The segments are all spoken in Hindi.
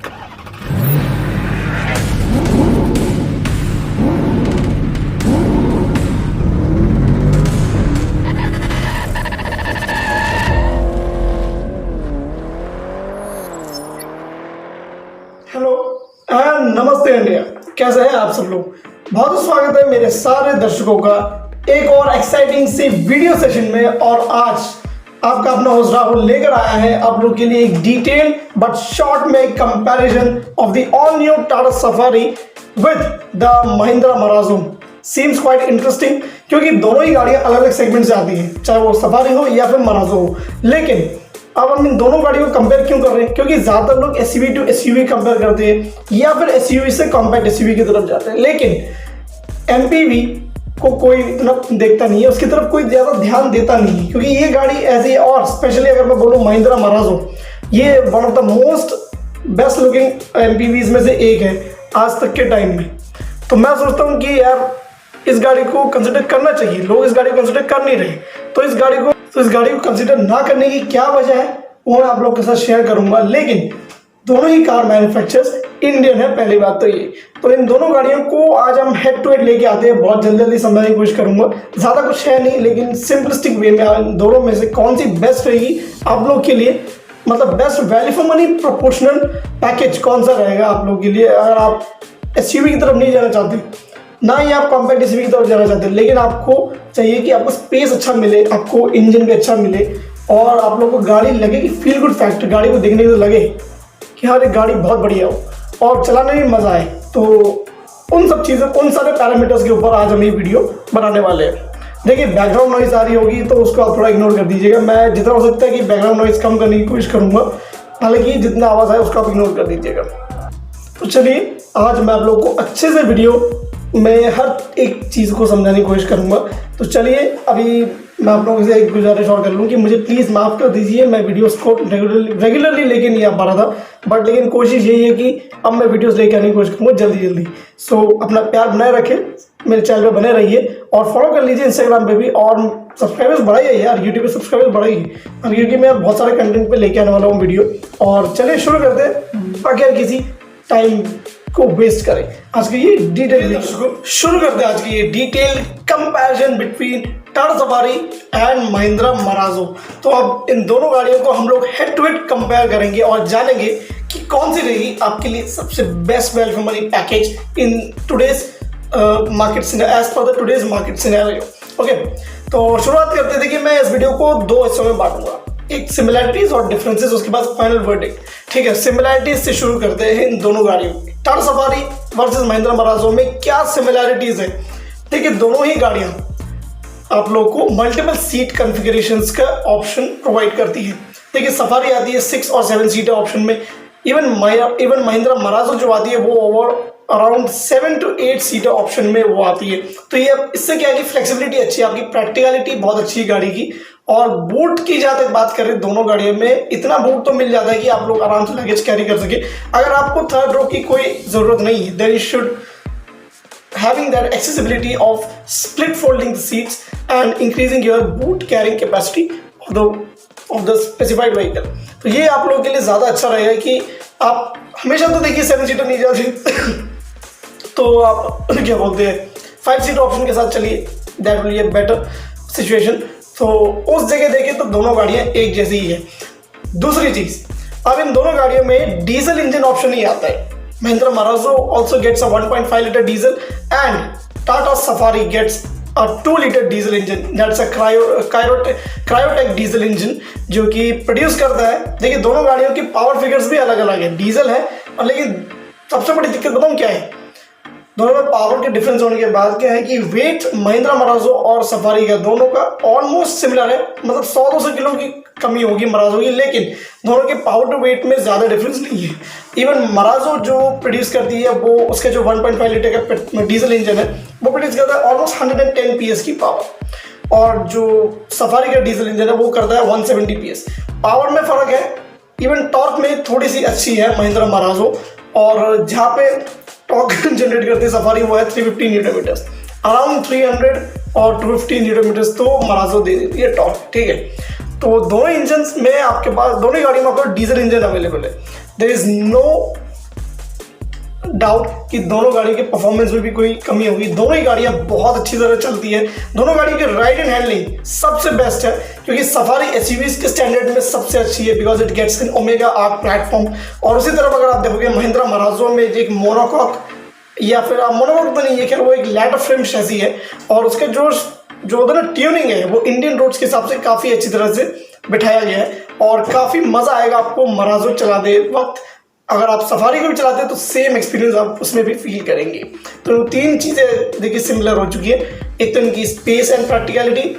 हेलो एंड नमस्ते इंडिया, कैसे हैं आप सब लोग। बहुत स्वागत है मेरे सारे दर्शकों का एक और एक्साइटिंग सी वीडियो सेशन में। और आज आपका अपना होस्ट राहुल लेकर आया है आप लोग के लिए एक डिटेल बट शॉर्ट में comparison of the all new Tata safari with the Mahindra मराजो। Seems quite interesting क्योंकि दोनों ही गाड़ियां अलग अलग सेगमेंट से आती हैं, चाहे वो सफारी हो या फिर मराजो हो। लेकिन अब हम इन दोनों गाड़ियों को कंपेयर क्यों कर रहे हैं? क्योंकि ज्यादातर लोग एसयूवी टू एसयूवी कंपेयर करते हैं या फिर एसयूवी से कॉम्पैक्ट एसयूवी की तरफ जाते हैं। लेकिन एमपीवी को कोई इतना देखता नहीं है, उसकी तरफ कोई ज्यादा ध्यान देता नहीं है, क्योंकि ये गाड़ी ऐसी, और स्पेशली अगर मैं बोलूँ महिंद्रा मराजो, ये one of the most best looking MPVs में से एक है आज तक के टाइम में। तो मैं सोचता हूँ कि यार इस गाड़ी को कंसिडर करना चाहिए। लोग इस गाड़ी को कंसिडर कर नहीं रहे, तो इस गाड़ी को कंसिडर ना करने की क्या वजह है वो मैं आप लोगों के साथ शेयर करूंगा। लेकिन दोनों ही कार मैन्युफैक्चरर्स इंडियन है, पहली बात तो ये। तो इन दोनों गाड़ियों को आज हम हेड टू हेड लेके आते हैं, बहुत जल्दी समझाने की कोशिश करूंगा। ज्यादा कुछ है नहीं, लेकिन सिंपलिस्टिक वे में दोनों में से कौन सी बेस्ट रहेगी आप लोग के लिए, मतलब best value for money proportional package कौन सा रहेगा आप लोग के लिए। अगर आप एसयूवी की तरफ नहीं जाना चाहते, ना ही आप कॉम्पैक्ट एसयूवी की तरफ जाना चाहते, लेकिन आपको चाहिए कि आपको स्पेस अच्छा मिले, आपको इंजन भी अच्छा मिले, और आप लोग को गाड़ी लगे कि फील गुड फैक्टर, गाड़ी को देखने से लगे कि हाँ, एक गाड़ी बहुत बढ़िया हो और चलाने में मजा आए। तो उन सब चीज़ों, उन सारे पैरामीटर्स के ऊपर आज हम ये वीडियो बनाने वाले हैं। देखिए, बैकग्राउंड नॉइज आ रही होगी तो उसको आप थोड़ा इग्नोर कर दीजिएगा। मैं जितना हो सकता है कि बैकग्राउंड नॉइज कम करने की कोशिश करूंगा, हालांकि जितना आवाज़ आए उसको आप इग्नोर कर दीजिएगा। तो चलिए, आज मैं आप लोग को अच्छे से वीडियो मैं हर एक चीज़ को समझाने की कोशिश करूंगा। तो चलिए, अभी मैं आप लोगों से एक गुजारिश और कर लूँ कि मुझे प्लीज़ माफ़ कर दीजिए, मैं वीडियोस को रेगुलरली लेके नहीं आ पा रहा था, बट लेकिन कोशिश यही है कि अब मैं वीडियोस लेके आने की कोशिश करूँगा जल्दी। सो अपना प्यार बनाए रखें, मेरे चैनल पे बने रहिए और फॉलो कर लीजिए इंस्टाग्राम पे भी, और सब्सक्राइबर्स बढ़ाइए यार, यूट्यूब पे सब्सक्राइबर्स बढ़ाइए, और यूट्यूब में बहुत सारे कंटेंट पे लेके आने वाला हूँ वीडियो। और चलिए शुरू करते हैं बगैर किसी टाइम को वेस्ट करें। आज की ये डिटेल शुरू करते हैं, आज की ये detail comparison between Tata Safari and Mahindra मराजो। तो अब इन दोनों गाड़ियों को हम लोग हेड टू हेड कंपेयर करेंगे और जानेंगे कि कौन सी रहेगी आपके लिए सबसे best value for money package in today's market scenario, as per the today's market scenario. Okay, तो शुरुआत करते थे कि मैं इस वीडियो को दो हिस्सों में बांटूंगा, एक सिमिलैरिटीज और डिफरेंसेस, उसके बाद फाइनल वर्डिक्ट। ठीक है, सिमिलैरिटीज से शुरू करते हैं इन दोनों गाड़ियों की। टाटा सफारी वर्सेस महिंद्रा मराजो में क्या सिमिलैरिटीज है? देखिए, दोनों ही गाड़ियां आप लोगों को मल्टीपल सीट कॉन्फ़िगरेशंस का ऑप्शन प्रोवाइड करती है। देखिए, सफारी आती है 6 और 7 सीटर ऑप्शन में, इवन महिंद्रा मराजो जो आती है वो over around 7 to 8 seater option में वो आती है। तो ये इससे क्या है कि फ्लेक्सिबिलिटी अच्छी है, आपकी प्रैक्टिकलिटी बहुत अच्छी है गाड़ी की। और बूट की जहाँ तक बात करें, दोनों गाड़ियों में इतना बूट तो मिल जाता है कि आप लोग आराम से लगेज कैरी कर सके। अगर आपको थर्ड रो की कोई जरूरत नहीं है, then you should having that accessibility of split folding the seats and increasing your boot carrying capacity of the specified vehicle। तो ये आप लोगों के लिए ज़्यादा अच्छा रहेगा कि आप हमेशा तो देखिए 7 सीटर नहीं जाते तो आप क्या बोलते हैं 5 सीटर ऑप्शन के साथ चलिए, that will be a better situation. तो उस जगह देखिए तो दोनों गाड़ियाँ एक जैसी ही है। दूसरी चीज़, अब इन दोनों गाड़ियों में डीजल इंजन ऑप्शन नहीं आता है। Mahindra Marazzo also gets a 1.5 liter diesel and Tata Safari gets a 2 liter diesel engine, that's a Cryotech diesel engine जो कि प्रोड्यूस करता है। देखिए, दोनों गाड़ियों की पावर फिगर्स भी अलग अलग है, डीजल है, और लेकिन सबसे बड़ी दिक्कत बताऊँ क्या है, दोनों में पावर के डिफरेंस होने के बाद क्या है कि वेट महिंद्रा मराजो और सफारी का दोनों का ऑलमोस्ट सिमिलर है, मतलब 100-200 किलो की कमी होगी मराजो की, लेकिन दोनों के पावर टू वेट में ज़्यादा डिफरेंस नहीं है। इवन मराजो जो प्रोड्यूस करती है वो उसके जो 1.5 लीटर का डीजल इंजन है वो प्रोड्यूस करता है ऑलमोस्ट 110 PS की पावर, और जो सफारी का डीजल इंजन है वो करता है 170 PS। पावर में फ़र्क है, इवन टॉर्क में थोड़ी सी अच्छी है महिंद्रा मराजो, और जहाँ पे टॉर्क जनरेट करती है सफारी वो है 350 न्यूटन मीटर्स, अराउंड 300 और 250 न्यूटन मीटर्स तो मराजो दे देती है टॉर्क। ठीक है, तो दोनों इंजन में आपके पास, दोनों गाड़ियों में आपको डीजल इंजन अवेलेबल है। देयर इज नो डाउट कि दोनों गाड़ियों के परफॉर्मेंस में भी कोई कमी होगी। दोनों ही गाड़ियाँ बहुत अच्छी तरह चलती है। दोनों गाड़ियों की राइड एंड हैंडलिंग सबसे बेस्ट है, क्योंकि सफारी एसयूवीज के स्टैंडर्ड में सबसे अच्छी है because it gets in omega arc platform. और उसी तरफ अगर आप देखोगे महिंद्रा मराजो में एक मोनोकॉक या फिर आप मोनोकॉक तो नहीं है, खैर वो एक लैडर फ्रेम शैसी है और उसके जो उधर ट्यूनिंग है वो इंडियन रोड्स के हिसाब से काफ़ी अच्छी तरह से बिठाया गया है और काफ़ी मज़ा आएगा आपको मराजो चलाते वक्त। अगर आप सफारी को भी चलाते हैं तो सेम एक्सपीरियंस आप उसमें भी फील करेंगे। तो तीन चीज़ें देखिए सिमिलर हो चुकी है। एक तो इनकी स्पेस एंड प्रैक्टिकलिटी,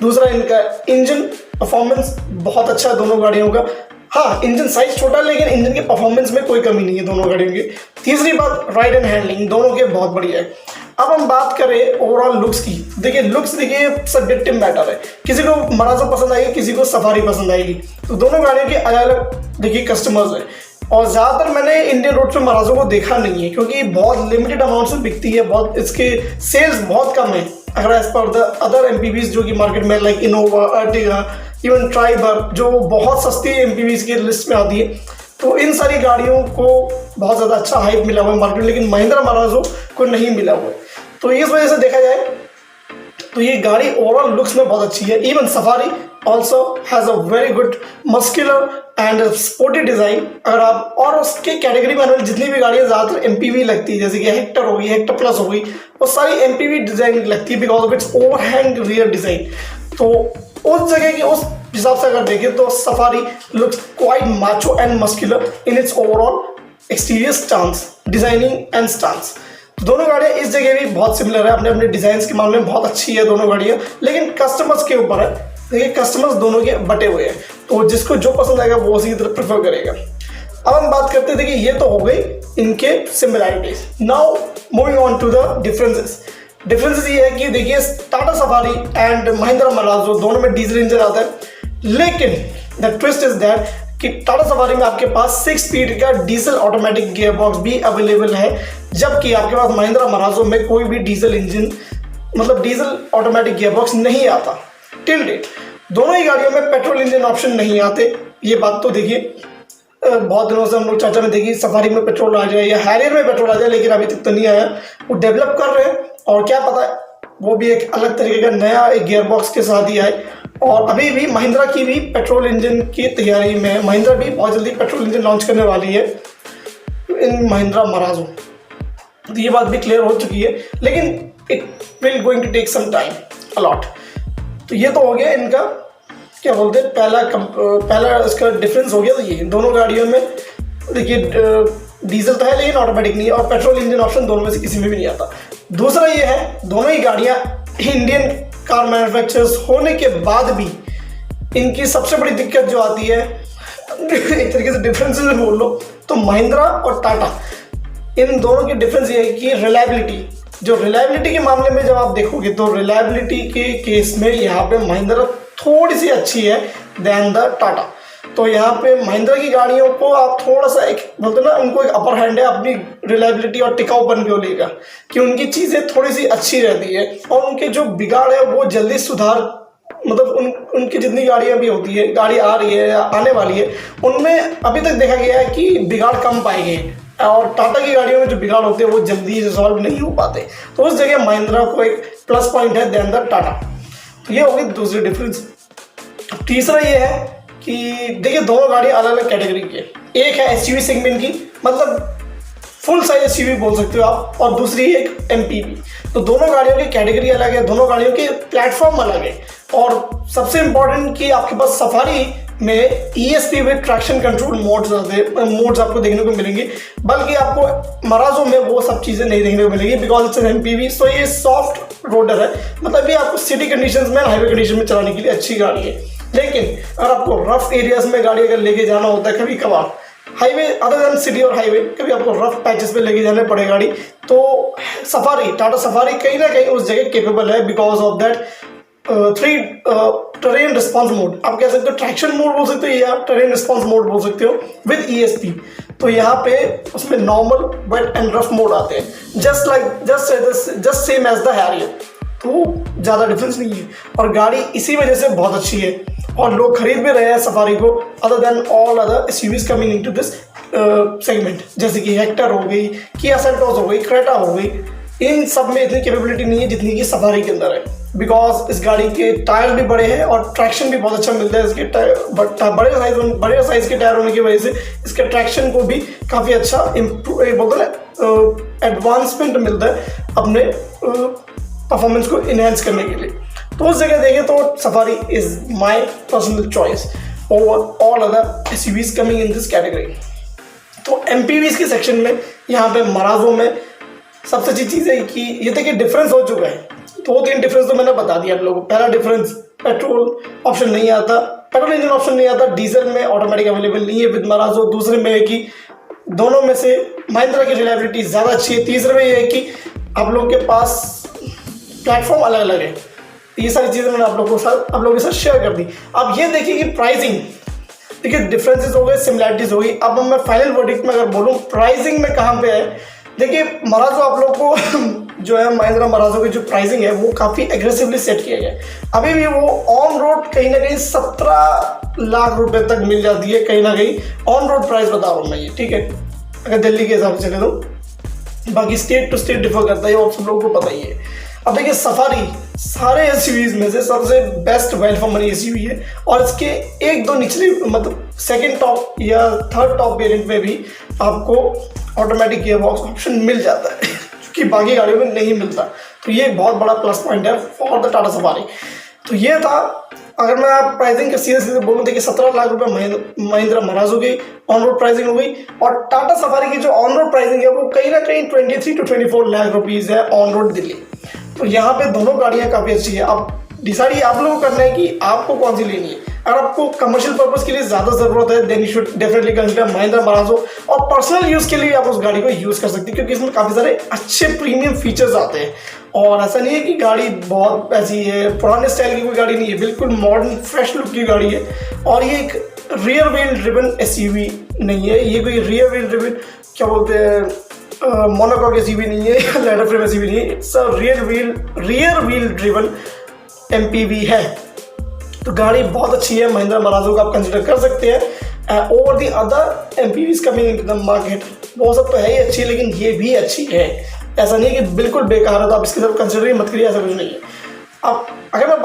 दूसरा इनका इंजन परफॉर्मेंस बहुत अच्छा है दोनों गाड़ियों का। हाँ, इंजन साइज छोटा है लेकिन इंजन के परफॉर्मेंस में कोई कमी नहीं है दोनों गाड़ियों की। तीसरी बात, राइड एंड हैंडलिंग दोनों के बहुत बढ़िया है। अब हम बात करें ओवरऑल लुक्स की। देखिए लुक्स देखिए सब्जेक्टिव मैटर है, किसी को मराजो पसंद आएगी, किसी को सफारी पसंद आएगी। तो दोनों गाड़ियों के अलग अलग देखिए कस्टमर्स हैं और ज़्यादातर मैंने इंडियन रोड पे मराजो को देखा नहीं है क्योंकि बहुत लिमिटेड अमाउंट से बिकती है, बहुत इसके सेल्स बहुत कम है अगर एज पर द अदर एमपीवीज जो कि मार्केट में like Innova, Ertiga, even Triber जो बहुत सस्ती एमपीवीज की लिस्ट में आती है। तो इन सारी गाड़ियों को बहुत ज़्यादा अच्छा हाइप मिला हुआ है मार्केट में, लेकिन महिंद्रा मराजो को नहीं मिला हुआ है। तो इस वजह से देखा जाए तो ये गाड़ी ओवरऑल लुक्स में बहुत अच्छी है। Even safari also has a very good muscular and sporty design. अगर आप और उसके कैटेगरी में आने वाली जितनी भी गाड़ियाँ ज़्यादातर एमपीवी लगती है, जैसे कि हेक्टर होगी, हेक्टर प्लस होगी, वो सारी एमपीवी डिज़ाइन लगती है because of its overhang rear design. तो उस जगह की उस हिसाब से अगर देखें तो safari looks quite macho and muscular in its overall exterior stance, designing and stance. दोनों गाड़ियाँ इस जगह भी बहुत सिमिलर है, अपने अपने डिजाइन के मामले में बहुत अच्छी है दोनों गाड़ियाँ, लेकिन कस्टमर्स के ऊपर है। देखिए कस्टमर्स दोनों के बटे हुए हैं, तो जिसको जो पसंद आएगा वो उसी की तरफ प्रेफर करेगा। अब हम बात करते हैं, देखिए ये तो हो गई इनके similarities. Now moving on to the differences. Differences ये है कि देखिए Tata Safari and Mahindra Marazzo दोनों में डीजल इंजन आता है, लेकिन द ट्विस्ट इज दैट कि टाटा सफारी में आपके पास 6 स्पीड का डीजल ऑटोमेटिक गियर बॉक्स भी अवेलेबल है, जबकि आपके पास महिंद्रा मराजो में कोई भी डीजल इंजन मतलब डीजल ऑटोमेटिक गियर बॉक्स नहीं आता टिल डेट। दोनों ही गाड़ियों में पेट्रोल इंजन ऑप्शन नहीं आते। ये बात तो देखिए बहुत दिनों से हम लोग चर्चा में देखी सफारी में पेट्रोल आ जाए या हैरियर में पेट्रोल आ जाए, लेकिन अभी तक तो नहीं आया। वो डेवलप कर रहे हैं और क्या पता वो भी एक अलग तरीके का नया एक गियर बॉक्स के साथ ही आए। और अभी भी महिंद्रा की भी पेट्रोल इंजन की तैयारी में है, महिंद्रा भी बहुत जल्दी पेट्रोल इंजन लॉन्च करने वाली है इन महिंद्रा मराजो। तो ये बात भी क्लियर हो चुकी है, लेकिन it will going to take some time a lot. तो ये तो हो गया इनका क्या बोलते हैं पहला इसका डिफरेंस हो गया। तो ये दोनों गाड़ियों में देखिए डीजल तो है लेकिन ऑटोमेटिक नहीं है और पेट्रोल इंजन ऑप्शन दोनों में से किसी में भी नहीं आता। दूसरा ये है दोनों ही गाड़ियाँ इंडियन कार मैन्युफैक्चरर्स होने के बाद भी इनकी सबसे बड़ी दिक्कत जो आती है एक तरीके से डिफरेंसेस में बोल लो तो महिंद्रा और टाटा इन दोनों की डिफरेंस ये है कि रिलायबिलिटी, जो रिलायबिलिटी के मामले में जब आप देखोगे तो रिलायबिलिटी के केस में यहाँ पे महिंद्रा थोड़ी सी अच्छी है देन द टाटा। तो यहाँ पे महिंद्रा की गाड़ियों को आप थोड़ा सा एक बोलते ना उनको एक अपर हैंड है अपनी रिलायबिलिटी और टिकाऊपन को लेकर कि उनकी चीज़ें थोड़ी सी अच्छी रहती है और उनके जो बिगाड़ है वो जल्दी सुधार मतलब उनकी जितनी गाड़ियाँ भी होती है, गाड़ी आ रही है या आने वाली है, उनमें अभी तक देखा गया है कि बिगाड़ कम पाए गए और टाटा की गाड़ियों में जो बिगाड़ होते हैं वो जल्दी रिजॉल्व नहीं हो पाते। तो उस जगह महिंद्रा को एक प्लस पॉइंट है देन द टाटा। तो ये होगी दूसरी डिफरेंस। तीसरा ये है कि देखिए दोनों गाड़ी अलग अलग कैटेगरी की है। एक है एसयूवी सेगमेंट की मतलब फुल साइज एसयूवी बोल सकते हो आप, और दूसरी एक एमपीवी। तो दोनों गाड़ियों की कैटेगरी अलग है, दोनों गाड़ियों के प्लेटफॉर्म अलग है। और सबसे इम्पोर्टेंट कि आपके पास सफारी में ESP with traction control modes आपको देखने को मिलेंगे, बल्कि आपको मराजो में वो सब चीज़ें नहीं देखने को मिलेंगी बिकॉज इट्स एन एमपीवी। सो ये सॉफ्ट रोडर है, मतलब ये आपको सिटी कंडीशंस में हाईवे कंडीशन में चलाने के लिए अच्छी गाड़ी है। लेकिन अगर आपको रफ एरियाज में गाड़ी अगर लेके जाना होता है कभी कभार हाईवे अदर देन सिटी और हाईवे, कभी आपको रफ पैचेस पे लेके जाने पड़े गाड़ी, तो सफारी टाटा सफारी कहीं ना कहीं उस जगह केपेबल है because of that 3 terrain response mode. आप कह सकते हो ट्रैक्शन मोड बोल सकते हो या टेरेन रिस्पॉन्स मोड बोल सकते हो विद ESP। तो यहाँ पे उसमें normal wet and rough mode आते हैं just same as the Harrier. तो ज़्यादा डिफरेंस नहीं है और गाड़ी इसी वजह से बहुत अच्छी है और लोग खरीद भी रहे हैं सफारी को other than all other SUVs coming into this segment, जैसे कि हेक्टर हो गई, किया सेल्टोस हो गई, क्रेटा हो गई, इन सब में इतनी कैपेबिलिटी नहीं है जितनी कि सफारी के अंदर है। बिकॉज इस गाड़ी के टायर भी बड़े हैं और ट्रैक्शन भी बहुत अच्छा मिलता है इसके बड़े साइज के टायर होने की वजह से इसके ट्रैक्शन को भी काफ़ी अच्छा बोलते हैं एडवांसमेंट मिलता है अपने परफॉर्मेंस को इनहेंस करने के लिए। तो उस जगह देखें तो safari is my personal choice over all other SUVs coming in this category. तो एमपीवीज के सेक्शन में यहाँ पे मराजो में सबसे अच्छी चीज़ है कि ये देखिए डिफरेंस हो चुका है। 2-3 डिफरेंस तो मैंने बता दिया आप लोगों को। पहला डिफरेंस, पेट्रोल ऑप्शन नहीं आता, पेट्रोल इंजन ऑप्शन नहीं आता, डीजल में ऑटोमेटिक अवेलेबल नहीं है विद मराजो। दूसरे में है कि दोनों में से महिंद्रा की रिलायबिलिटी ज़्यादा अच्छी है। तीसरे में ये है कि आप लोगों के पास प्लेटफॉर्म अलग अलग है। ये सारी चीज़ें मैंने आप लोगों के साथ शेयर कर दी। अब ये देखिए कि प्राइसिंग, देखिए डिफरेंसेस हो गए, सिमिलैरिटीज हो गई। अब मैं फाइनल वर्डिक्ट में अगर बोलूँ प्राइसिंग में कहाँ पे है, देखिए मराजो आप लोग को जो है महिंद्रा मराजो की जो प्राइसिंग है वो काफ़ी एग्रेसिवली सेट किया गया है। अभी भी वो ऑन रोड कहीं ना कहीं 17 लाख रुपए तक मिल जाती है, कहीं ना कहीं ऑन रोड प्राइस बता रहा हूँ मैं ये, ठीक है, अगर दिल्ली के हिसाब से चले तो। बाकी स्टेट टू स्टेट डिफर करता है और सब लोगों को पता ही है। अब देखिए सफारी सारे एसयूवीज में से सबसे best value for money SUV है और इसके 1-2 निचले मतलब सेकंड टॉप या थर्ड टॉप वेरिएंट में भी आपको ऑटोमेटिक गियर बॉक्स ऑप्शन मिल जाता है जो कि बाकी गाड़ियों में नहीं मिलता। तो ये एक बहुत बड़ा प्लस पॉइंट है फॉर द टाटा सफारी। तो ये था, अगर मैं आप प्राइसिंग का सीधे बोलूँ, देखिए 17 लाख रुपए महिंद्रा मराजो की ऑन रोड प्राइसिंग हो गई और टाटा सफारी की जो ऑन रोड प्राइसिंग है वो कहीं ना कहीं 23 to 24 लाख रुपीज़ है ऑन रोड दिल्ली। तो यहाँ पे दोनों गाड़ियाँ काफ़ी अच्छी है। अब डिसाइड आप लोगों को करना है कि आपको कौन सी लेनी है। अगर आपको कमर्शियल पर्पस के लिए ज़्यादा ज़रूरत है then you should definitely consider Mahindra Marazzo, और पर्सनल यूज़ के लिए आप उस गाड़ी को यूज़ कर सकते हैं क्योंकि इसमें काफ़ी सारे अच्छे प्रीमियम फीचर्स आते हैं। और ऐसा नहीं है कि गाड़ी बहुत ऐसी है, पुराने स्टाइल की कोई गाड़ी नहीं है, बिल्कुल मॉडर्न फ्रेश लुक की गाड़ी है। और ये एक रियर व्हील ड्रिवन एसयूवी नहीं है, ये कोई रियर व्हील ड्रिवन क्या बोलते हैं मोनोकॉक एसयूवी नहीं है या लैडर फ्रेम एसयूवी नहीं है, it's a rear wheel driven MPV है। तो गाड़ी बहुत अच्छी है, महिंद्रा मराजो का आप कंसिडर कर सकते हैं over the other MPVs coming into the market. वो सब तो है ही अच्छी, लेकिन ये भी अच्छी है, ऐसा नहीं है कि बिल्कुल बेकार है तो आप इसकी तरफ कंसिडर ही मत करिए, ऐसा कुछ नहीं है। अब अगर मैं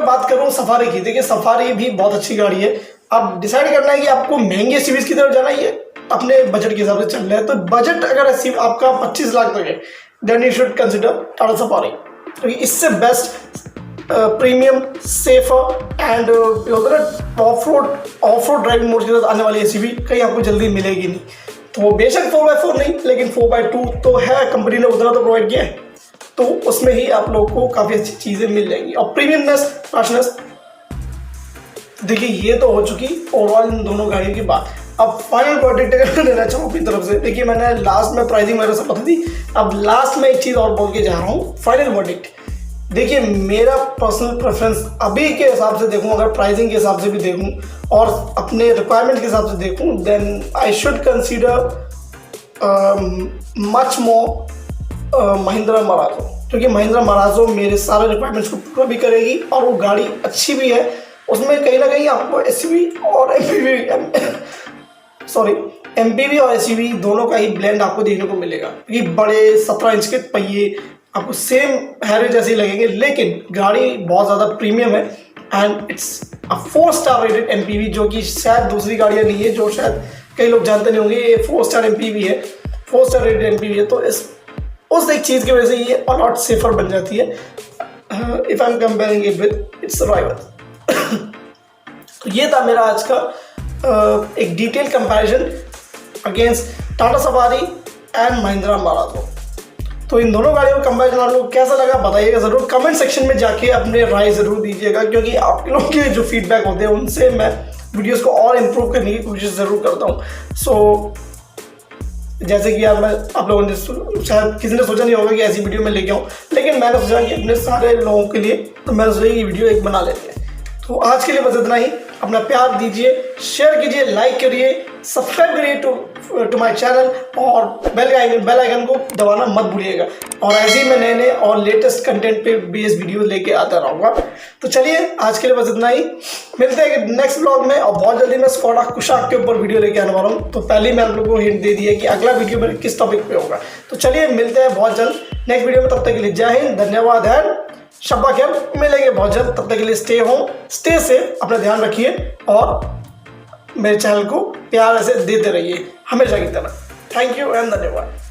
बात करूँ सफारी की, देखिए सफारी भी बहुत अच्छी गाड़ी है। अब डिसाइड करना है कि आपको महंगे एसयूवीज की तरफ जाना है, अपने बजट के हिसाब से चल रहा है। तो बजट अगर आपका 25 लाख तक है then you should consider Tata Safari. तो इससे best premium safer and off road driving mode के साथ आने वाली एसयूवी कहीं आपको जल्दी मिलेगी नहीं। तो बेशक 4x4 नहीं, लेकिन 4x2 तो है, कंपनी ने उतना तो प्रोवाइड किया है, तो उसमें ही आप लोग को काफ़ी अच्छी चीज़ें मिल जाएंगी। और प्रीमियमनेस, फ्रेशनेस, देखिए ये तो हो चुकी ओवरऑल इन दोनों गाड़ियों की बात। अब फाइनल वर्डिक्ट लेना चाहूँ अपनी तरफ से। देखिए मैंने लास्ट में प्राइसिंग वगैरह सब बता दी, अब लास्ट में एक चीज़ और बोल के जा रहा हूँ, फाइनल वर्डिक्ट। देखिए मेरा पर्सनल प्रेफरेंस अभी के हिसाब से देखूं, अगर प्राइसिंग के हिसाब से भी देखूं और अपने रिक्वायरमेंट के हिसाब से देखूं, then I should consider much more Mahindra Marazzo, क्योंकि महिंद्रा मराजो मेरे सारे रिक्वायरमेंट्स को पूरा भी करेगी और वो गाड़ी अच्छी भी है। उसमें कहीं ना कहीं आपको एसयूवी और एमपीवी और एसयूवी दोनों का ही ब्लेंड आपको देखने को मिलेगा, क्योंकि बड़े 17 इंच के पहिए आपको सेम हैरियर जैसे ही लगेंगे, लेकिन गाड़ी बहुत ज़्यादा प्रीमियम है and it's a 4 star rated MPV, जो कि शायद दूसरी गाड़ियाँ नहीं है, जो शायद कई लोग जानते नहीं होंगे। ये 4 स्टार एमपीवी है, 4 स्टार रेटेड एमपीवी है। तो उस एक चीज़ की वजह से ये अलॉट सेफर बन जाती है if I am comparing it with its rival. तो ये था मेरा आज का एक detail comparison against Tata Safari and Mahindra मराजो। तो इन दोनों गाड़ियों का कंपैरिजन आप लोग कैसा लगा बताइएगा ज़रूर, कमेंट सेक्शन में जाके अपने राय ज़रूर दीजिएगा, क्योंकि आप लोगों के जो फीडबैक होते हैं उनसे मैं वीडियोस को और इम्प्रूव करने की कोशिश ज़रूर करता हूँ। सो जैसे कि यार मैं आप लोगों ने शायद किसी ने सोचा नहीं होगा कि ऐसी वीडियो मैं लेके आऊँ, लेकिन मैंने सोचा कि अपने सारे लोगों के लिए तो मैंने सोचा कि वीडियो एक बना लेते हैं। तो आज के लिए बस इतना ही। अपना प्यार दीजिए, शेयर कीजिए, लाइक करिए, सब्सक्राइब करिए टू माय चैनल और बेल आइकन को दबाना मत भूलिएगा। और ऐसे ही मैं नए नए और लेटेस्ट कंटेंट पे बेस्ड वीडियो लेके आता रहूँगा। तो चलिए आज के लिए बस इतना ही, मिलते हैं नेक्स्ट ब्लॉग में। और बहुत जल्दी मैं स्क्वाडा कुशाक के ऊपर वीडियो लेके आने वाला हूँ। तो पहले ही मैं आप लोगों को हिंट दे दिया कि अगला वीडियो मेरे किस टॉपिक पे होगा। तो चलिए मिलते हैं बहुत जल्द नेक्स्ट वीडियो में। तब तक के लिए जय हिंद, धन्यवाद है, शब्बा खैर, मिलेंगे बहुत जल्द। तब तक के लिए स्टे होम, स्टे सेफ, अपना ध्यान रखिए और मेरे चैनल को प्यार ऐसे देते रहिए हमेशा की तरह। थैंक यू एंड धन्यवाद।